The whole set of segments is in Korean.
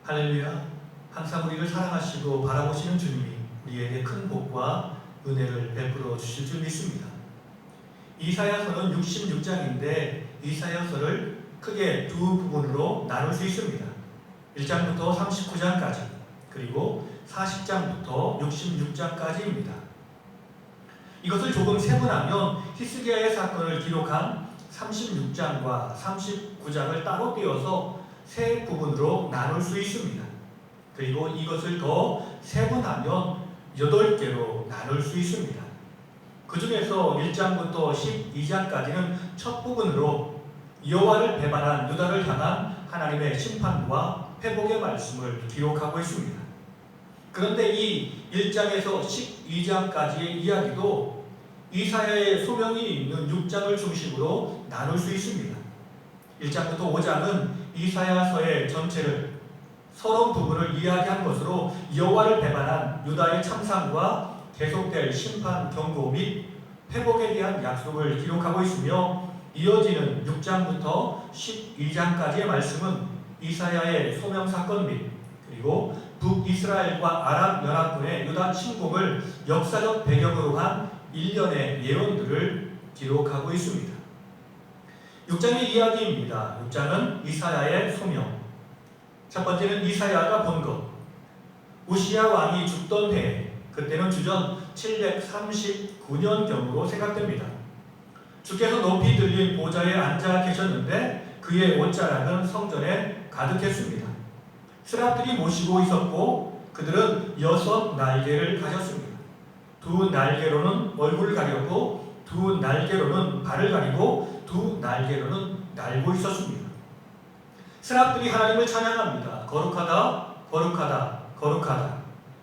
할렐루야. 항상 우리를 사랑하시고 바라보시는 주님이 우리에게 큰 복과 은혜를 베풀어 주실 줄 믿습니다. 이사야서는 66장인데 이사야서를 크게 두 부분으로 나눌 수 있습니다. 1장부터 39장까지 그리고 40장부터 66장까지입니다. 이것을 조금 세분하면 히스기야의 사건을 기록한 36장과 39장을 따로 떼어서 세 부분으로 나눌 수 있습니다. 그리고 이것을 더 세분하면 8개로 나눌 수 있습니다. 그 중에서 1장부터 12장까지는 첫 부분으로 여호와를 배반한 유다를 향한 하나님의 심판과 회복의 말씀을 기록하고 있습니다. 그런데 이 1장에서 12장까지의 이야기도 이사야의 소명이 있는 6장을 중심으로 나눌 수 있습니다. 1장부터 5장은 이사야서의 전체를 서론 부분을 이야기한 것으로 여호와를 배반한 유다의 참상과 계속될 심판 경고 및 회복에 대한 약속을 기록하고 있으며 이어지는 6장부터 12장까지의 말씀은 이사야의 소명 사건 및 그리고 북이스라엘과 아람 연합군의 유다 침공을 역사적 배경으로 한 일련의 예언들을 기록하고 있습니다. 6장의 이야기입니다. 6장은 이사야의 소명. 첫 번째는 이사야가 본 것. 우시야 왕이 죽던 해에 그때는 주전 739년경으로 생각됩니다. 주께서 높이 들린 보좌에 앉아 계셨는데 그의 옷자락은 성전에 가득했습니다. 스랍들이 모시고 있었고 그들은 6 날개를 가졌습니다. 2 날개로는 얼굴을 가렸고 2 날개로는 발을 가리고 2 날개로는 날고 있었습니다. 스랍들이 하나님을 찬양합니다. 거룩하다, 거룩하다, 거룩하다.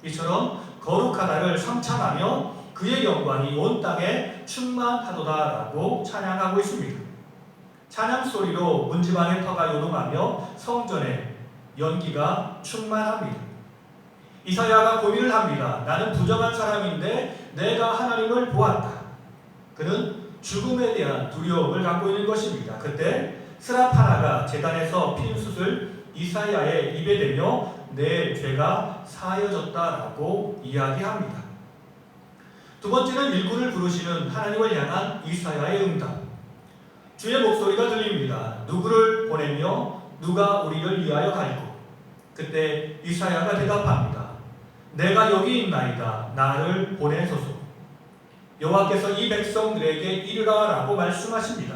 이처럼 거룩하다를 삼창하며 그의 영광이 온 땅에 충만하도다라고 찬양하고 있습니다. 찬양 소리로 문지방의 터가 요동하며 성전에 연기가 충만합니다. 이사야가 고민을 합니다. 나는 부정한 사람인데 내가 하나님을 보았다. 그는 죽음에 대한 두려움을 갖고 있는 것입니다. 그때 스랍 하나가 제단에서 피린 숯을 이사야의 입에 대며 내 죄가 사여졌다라고 이야기합니다. 두 번째는 일꾼을 부르시는 하나님을 향한 이사야의 응답. 주의 목소리가 들립니다. 누구를 보내며 누가 우리를 위하여 갈고. 그때 이사야가 대답합니다. 내가 여기 있나이다. 나를 보내소서. 여호와께서 이 백성들에게 이르라라고 말씀하십니다.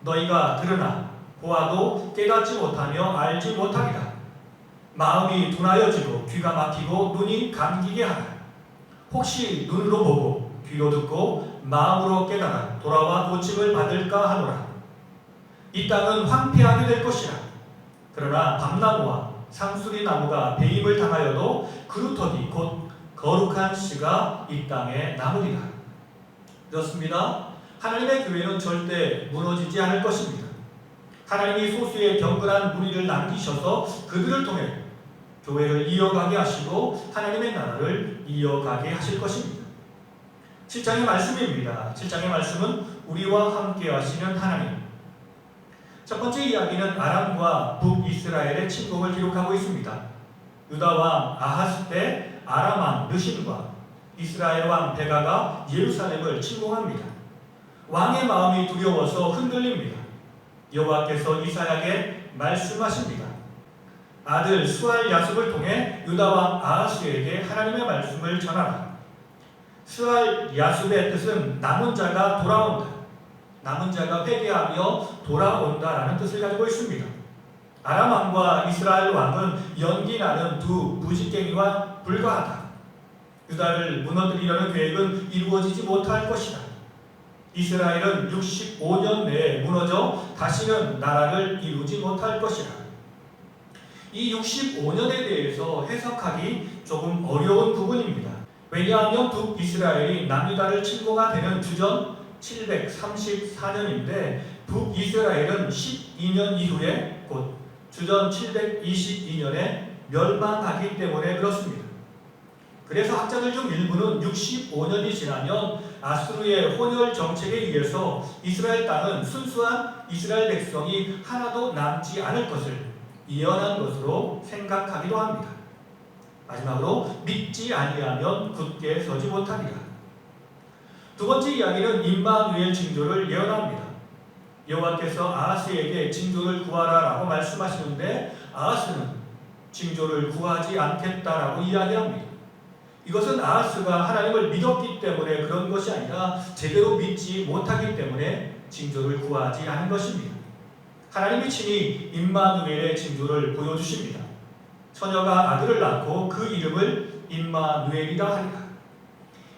너희가 들으나 보아도 깨닫지 못하며 알지 못하리라. 마음이 둔하여지고 귀가 막히고 눈이 감기게 하라. 혹시 눈으로 보고 귀로 듣고 마음으로 깨달아 돌아와 고침을 받을까 하노라. 이 땅은 황폐하게 될 것이라. 그러나 밤나무와 상수리 나무가 배임을 당하여도 그루터기 곧 거룩한 씨가 이 땅에 남으리라. 그렇습니다. 하나님의 교회는 절대 무너지지 않을 것입니다. 하나님이 소수의 경건한 무리를 남기셔서 그들을 통해 교회를 이어가게 하시고 하나님의 나라를 이어가게 하실 것입니다. 7장의 말씀입니다. 7장의 말씀은 우리와 함께 하시는 하나님. 첫 번째 이야기는 아람과 북이스라엘의 침공을 기록하고 있습니다. 유다 왕 아하스 때 아람 왕 르신과 이스라엘 왕 베가가 예루살렘을 침공합니다. 왕의 마음이 두려워서 흔들립니다. 여호와께서 이사야에게 말씀하십니다. 아들 스알 야습을 통해 유다 왕 아하스에게 하나님의 말씀을 전하라. 스알 야습의 뜻은 남은 자가 돌아온다. 남은 자가 회개하며 돌아온다라는 뜻을 가지고 있습니다. 아람 왕과 이스라엘 왕은 연기나는 두 부직갱이와 불과하다. 유다를 무너뜨리려는 계획은 이루어지지 못할 것이다. 이스라엘은 65년 내에 무너져 다시는 나라를 이루지 못할 것이다. 이 65년에 대해서 해석하기 조금 어려운 부분입니다. 왜냐하면 북이스라엘이 남유다를 침공하되는 주전 734년인데 북이스라엘은 12년 이후에 곧 주전 722년에 멸망하기 때문에 그렇습니다. 그래서 학자들 중 일부는 65년이 지나면 아수르의 혼혈 정책에 의해서 이스라엘 땅은 순수한 이스라엘 백성이 하나도 남지 않을 것을 예언한 것으로 생각하기도 합니다. 마지막으로 믿지 아니하면 굳게 서지 못하리라. 두 번째 이야기는 임마누엘 징조를 예언합니다. 여호와께서 아하스에게 징조를 구하라라고 말씀하시는데 아하스는 징조를 구하지 않겠다라고 이야기합니다. 이것은 아하스가 하나님을 믿었기 때문에 그런 것이 아니라 제대로 믿지 못하기 때문에 징조를 구하지 않은 것입니다. 하나님이 친히 임마누엘의 징조를 보여주십니다. 처녀가 아들을 낳고 그 이름을 임마누엘이라 하리라.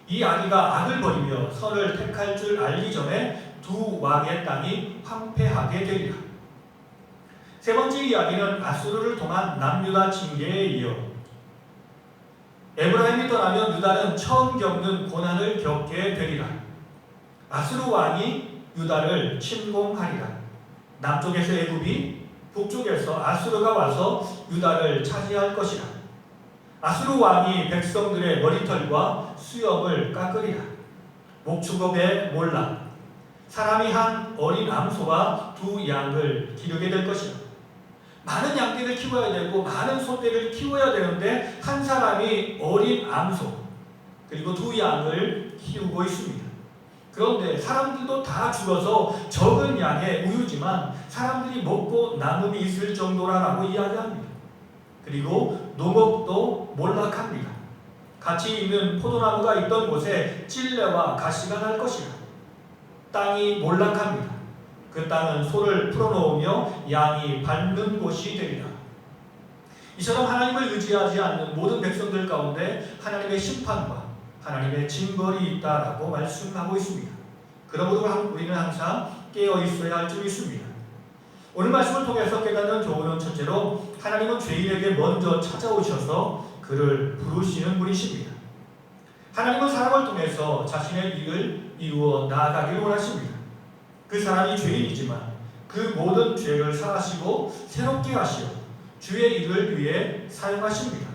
이 아기가 악을 버리며 선을 택할 줄 알기 전에 두 왕의 땅이 황폐하게 되리라. 세 번째 이야기는 아수르를 통한 남유다 징계에 이어 에브라임이 떠나면 유다는 처음 겪는 고난을 겪게 되리라. 아수르 왕이 유다를 침공하리라. 남쪽에서 애굽이, 북쪽에서 아수르가 와서 유다를 차지할 것이라. 아수르 왕이 백성들의 머리털과 수염을 깎으리라. 목축업에 몰라 사람이 한 어린 암소와 두 양을 기르게 될 것이라. 많은 양떼를 키워야 되고 많은 소떼를 키워야 되는데 한 사람이 어린 암소 그리고 두 양을 키우고 있습니다. 그런데 사람들도 다 죽어서 적은 양의 우유지만 사람들이 먹고 남음이 있을 정도라고 이야기합니다. 그리고 농업도 몰락합니다. 같이 있는 포도나무가 있던 곳에 찔레와 가시가 날 것이라. 땅이 몰락합니다. 그 땅은 소를 풀어놓으며 양이 밟는 곳이 되리라. 이처럼 하나님을 의지하지 않는 모든 백성들 가운데 하나님의 심판과 하나님의 징벌이 있다라고 말씀하고 있습니다. 그러므로 우리는 항상 깨어 있어야 할 줄이 있습니다. 오늘 말씀을 통해서 깨닫는 교훈은 첫째로 하나님은 죄인에게 먼저 찾아오셔서 그를 부르시는 분이십니다. 하나님은 사람을 통해서 자신의 일을 이루어 나아가기를 원하십니다. 그 사람이 죄인이지만 그 모든 죄를 사하시고 새롭게 하시어 주의 일을 위해 사용하십니다.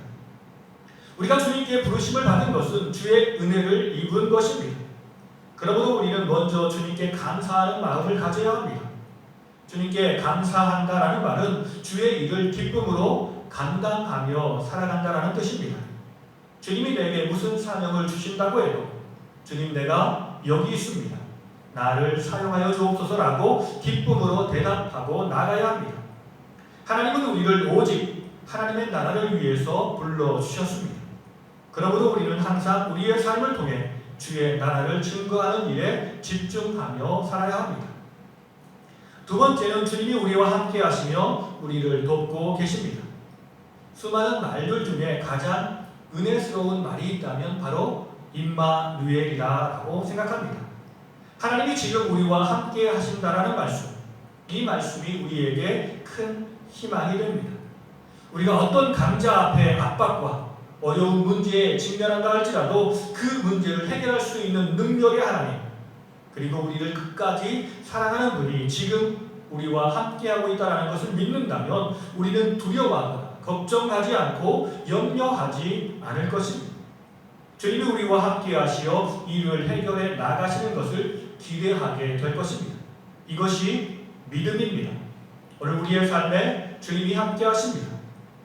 우리가 주님께 부르심을 받은 것은 주의 은혜를 입은 것입니다. 그러므로 우리는 먼저 주님께 감사하는 마음을 가져야 합니다. 주님께 감사한다라는 말은 주의 일을 기쁨으로 감당하며 살아간다라는 뜻입니다. 주님이 내게 무슨 사명을 주신다고 해도 주님 내가 여기 있습니다. 나를 사용하여 주옵소서라고 기쁨으로 대답하고 나가야 합니다. 하나님은 우리를 오직 하나님의 나라를 위해서 불러주셨습니다. 그러므로 우리는 항상 우리의 삶을 통해 주의 나라를 증거하는 일에 집중하며 살아야 합니다. 두 번째는 주님이 우리와 함께 하시며 우리를 돕고 계십니다. 수많은 말들 중에 가장 은혜스러운 말이 있다면 바로 임마누엘이라고 생각합니다. 하나님이 지금 우리와 함께 하신다라는 말씀, 이 말씀이 우리에게 큰 희망이 됩니다. 우리가 어떤 강자 앞에 압박과 어려운 문제에 직면한다 할지라도 그 문제를 해결할 수 있는 능력의 하나님, 그리고 우리를 끝까지 사랑하는 분이 지금 우리와 함께하고 있다는 것을 믿는다면 우리는 두려워하거나 걱정하지 않고 염려하지 않을 것입니다. 주님이 우리와 함께하시어 이를 해결해 나가시는 것을 기대하게 될 것입니다. 이것이 믿음입니다. 오늘 우리의 삶에 주님이 함께하십니다.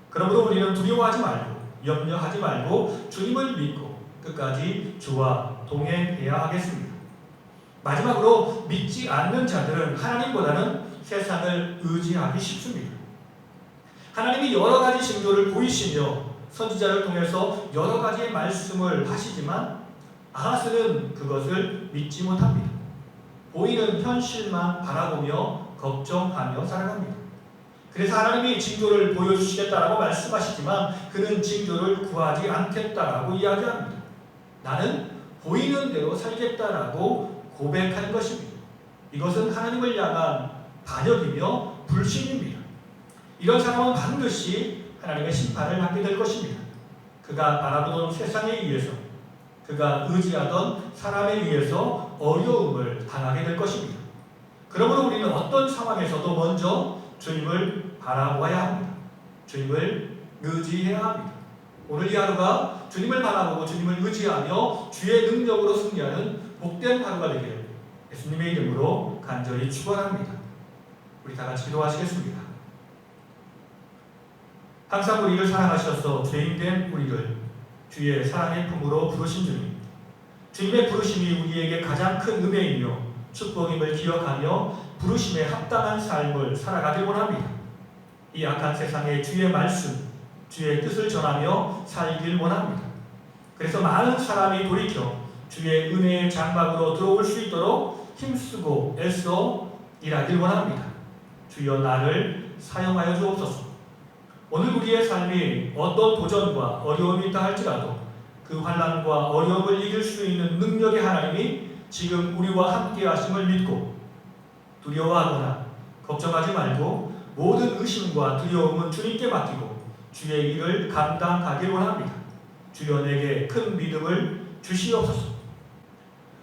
그러므로 우리는 두려워하지 말고 염려하지 말고 주님을 믿고 끝까지 주와 동행해야 하겠습니다. 마지막으로 믿지 않는 자들은 하나님보다는 세상을 의지하기 쉽습니다. 하나님이 여러 가지 징조를 보이시며 선지자를 통해서 여러 가지의 말씀을 하시지만 아하스는 그것을 믿지 못합니다. 보이는 현실만 바라보며 걱정하며 살아갑니다. 그래서 하나님이 징조를 보여주시겠다라고 말씀하시지만 그는 징조를 구하지 않겠다라고 이야기합니다. 나는 보이는 대로 살겠다라고 고백한 것입니다. 이것은 하나님을 향한 반역이며 불신입니다. 이런 사람은 반드시 하나님의 심판을 받게 될 것입니다. 그가 바라보던 세상에 의해서, 그가 의지하던 사람에 의해서 어려움을 당하게 될 것입니다. 그러므로 우리는 어떤 상황에서도 먼저 주님을 바라보아야 합니다. 주님을 의지해야 합니다. 오늘 이 하루가 주님을 바라보고 주님을 의지하며 주의 능력으로 승리하는 복된 하루가 되기를 예수님의 이름으로 간절히 축원합니다. 우리 다 같이 기도하시겠습니다. 항상 우리를 사랑하셔서 죄인된 우리를 주의 사랑의 품으로 부르신 주님, 주님의 부르심이 우리에게 가장 큰 은혜이며 축복임을 기억하며 부르심에 합당한 삶을 살아가길 원합니다. 이 악한 세상에 주의 말씀, 주의 뜻을 전하며 살길 원합니다. 그래서 많은 사람이 돌이켜 주의 은혜의 장막으로 들어올 수 있도록 힘쓰고 애써 일하길 원합니다. 주여 나를 사용하여 주옵소서. 오늘 우리의 삶이 어떤 도전과 어려움이 있다 할지라도 그 환난과 어려움을 이길 수 있는 능력의 하나님이 지금 우리와 함께 하심을 믿고 두려워하거나 걱정하지 말고 모든 의심과 두려움은 주님께 맡기고 주의 일을 감당하길 원합니다. 주여 내게 큰 믿음을 주시옵소서.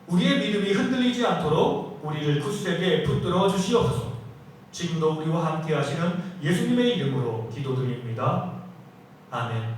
우리의 믿음이 흔들리지 않도록 우리를 굳세게 붙들어 주시옵소서. 지금도 우리와 함께 하시는 예수님의 이름으로 기도드립니다. 아멘.